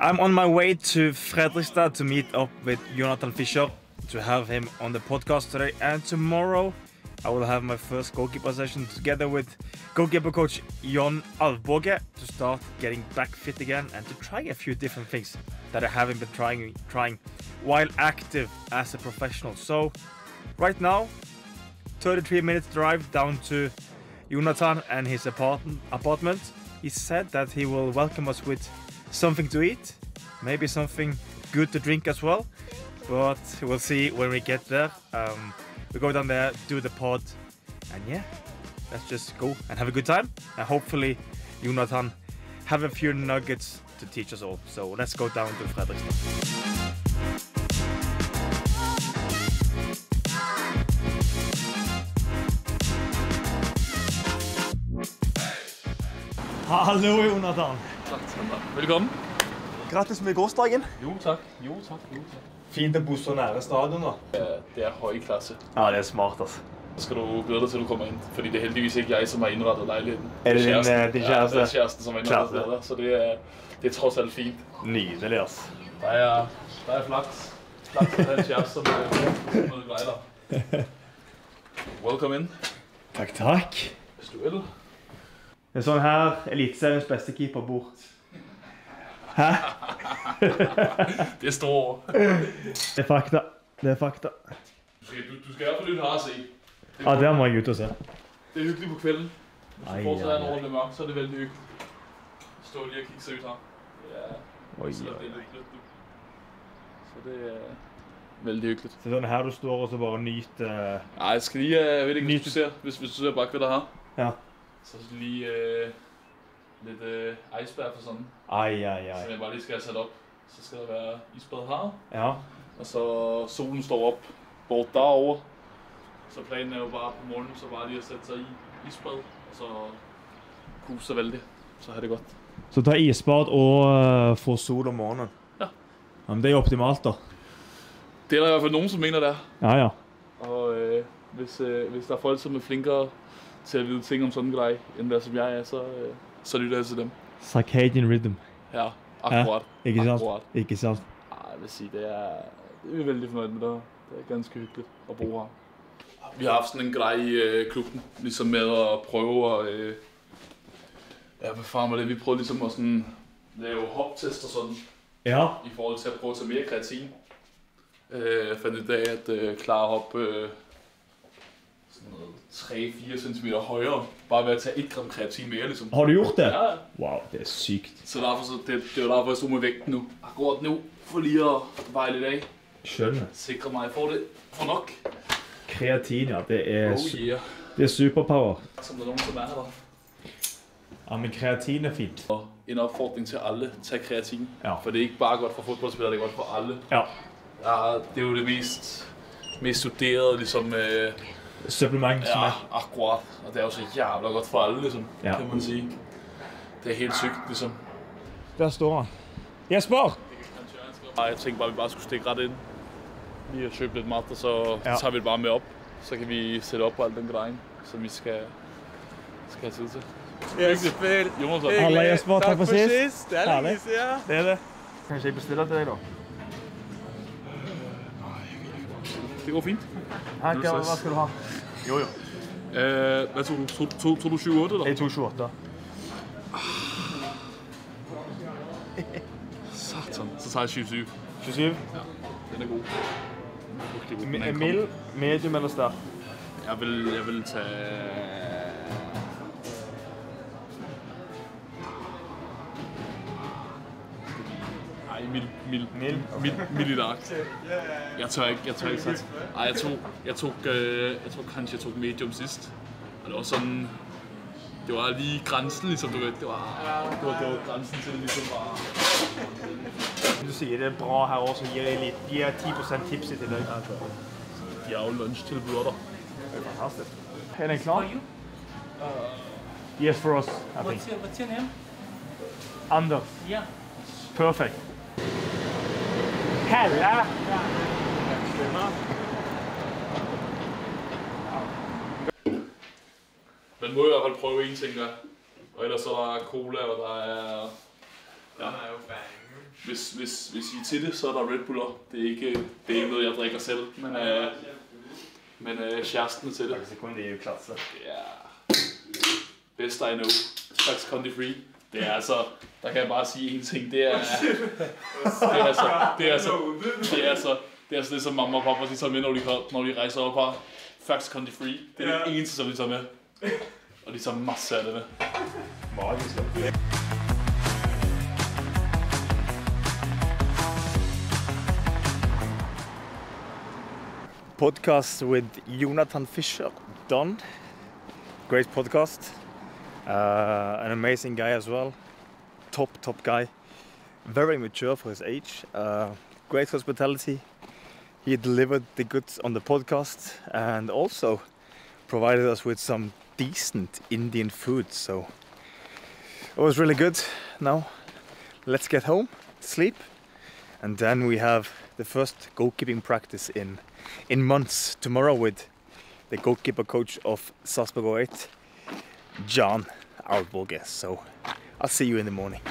I'm on my way to Fredrikstad to meet up with Jonathan Fischer to have him on the podcast today. And tomorrow I will have my first goalkeeper session together with goalkeeper coach Jon Alvbåge to start getting back fit again and to try a few different things that I haven't been trying while active as a professional. So right now, 33 minutes drive down to Jonathan and his apartment. He said that he will welcome us with something to eat, maybe something good to drink as well, but we'll see when we get there. We go down there, do the pod, and yeah, let's just go and have a good time. And hopefully Jonathan have a few nuggets to teach us all. So let's go down to Fredrikstad. Hallo Jonathan. Tak, velkommen. Grattis med gårsdagen. Jo tak. Fint å bo så nære stadion da. Det er høj klasse. Ja, det er smart altså. Så skal du glæde dig til du kommer ind, fordi det er heldigvis ikke jeg som har indrettet lejligheden. Er det din kæreste? Ja, det er kæresten som har indrettet det, så det er trods alt fint. Nydelig altså. Der er flaks. Flaks at have en kæreste som glejder. Welcome in. Takk. Hvis du vil. Det er sånn her eliteseriens beste keeper bor. Hæ? Det er stor. Det er fakta. Du skal i hvert fald lytte her og se. Ja, det må jeg ut og se. Det er hyggeligt på kvelden. Hvis du fortsat er en ordentlig mørk, så er det veldig hyggeligt. Stå lige og kigge sig ud her. Ja, så det er lidt nu. Så det er veldig hyggeligt. Så sånn her du står og så bare nyter... Nej, jeg skal lige, jeg ved ikke, hvis du ser, hvis du ser bak ved dig her. Ja. Så lige lidt iceberg for sådan. Ai. Som jeg bare lige skal have sat op. Så skal der være isbad her. Ja. Og så solen står op bort derovre. Så planen er jo bare på morgenen, så bare lige at sætte sig i isbad. Og så kuse sig vældig. Så har det godt. Så ta isbad og få sol om morgenen. Ja. Men det er optimalt da. Det er der i hvert fald nogen, som mener det er. Ja. Og hvis der er folk, som er flinkere til at vide ting om sådan en grej, end hvad som jeg er, så lytter jeg til dem. Circadian rhythm. Ja, akkurat. Ja, ikke sant? Akkurat. Ikke sant? Jeg vil sige, det er vi vældig fornøjet med det. Det er ganske hyggeligt at bo her. Vi har haft sådan en grej i klubben, ligesom med at prøve at... Vi prøvede ligesom at sådan lave hoptest og sådan. Ja. I forhold til at prøve at tage mere kreatin. Jeg fandt i dag, at klare hop 3-4 cm højere, bare ved at tage 1 gram kreatin mere, ligesom. Har du gjort det? Ja. Wow, det er sygt. Så derfor, det var derfor, jeg stod med vægten nu. Akkurat nu, for lige at veje lidt af. Skjønner. Sikre mig, at jeg får det for nok. Kreatin, ja, det er, yeah. det er superpower. Som der er nogen, som er her. Ja, men kreatin er fint. Og en opfordring til alle, tag kreatin. Ja. For det er ikke bare godt for fodboldspillere, det er godt for alle. Ja. Ja, det er jo det mest studerede, ligesom... Supplement, som ja, er. akkurat. Og det er jo så jævla godt for alle, ligesom, ja. Kan man sige. Det er helt sygt, ligesom. Der står han. Jesper! Jeg tænkte bare, at vi bare skulle stikke ret ind. Lige at købe lidt mat, og så tager vi det bare med op. Så kan vi sætte op på alt den grej, som vi skal have tid til. Jesper! Jonathan. Halla Jesper, takk for sist. Det er lenge siden. Det er det. Kanskje jeg bestiller til deg da? Det går fint. Hva skal du ha? Jo. Hvad tog du? Tog du 7-8 eller? Jeg tog 28. Satan. Så tager jeg 27. 27? Ja, den er god. Mild, medium eller stærk? Jeg vil tage... Mild i dag. Jeg tør ikke satse. Ej, jeg tror kanskje jeg tog medium sidst. Og det var sådan... Det var lige grænsen, ligesom du ved. Det var grænsen til ligesom bare... Du sier det er bra her også, gir 10% tips til deg. De har jo lunsjtilbud der. Det er fantastisk. Er den klar? Yes, for us, I think. What's your name? Anders. Yeah. Perfect. Hella! Man må i hvert fald prøve en ting der. Og ellers så er der cola, og der er... Den er jo bang. hvis I er til det, så er der Red Buller. Det er ikke noget, jeg drikker selv, men kæresten er til det. Faktisk kun det er jo klart så. Ja. Best I know. Fax Conti Free. Det er altså, der kan jeg bare sige én ting. Det er det som mamma og pappa de tager med, når de rejser op her. Fax Conti Free. Det er det eneste, som de tager med. Og de tager masser af det med. Podcast with Jonathan Fischer done. Great podcast. An amazing guy as well. Top guy. Very mature for his age. Great hospitality. He delivered the goods on the podcast and also provided us with some decent Indian food. So it was really good. Now let's get home, sleep, and then we have the first goalkeeping practice in months tomorrow with the goalkeeper coach of Sarpsborg 08, John, our Borges. So I'll see you in the morning.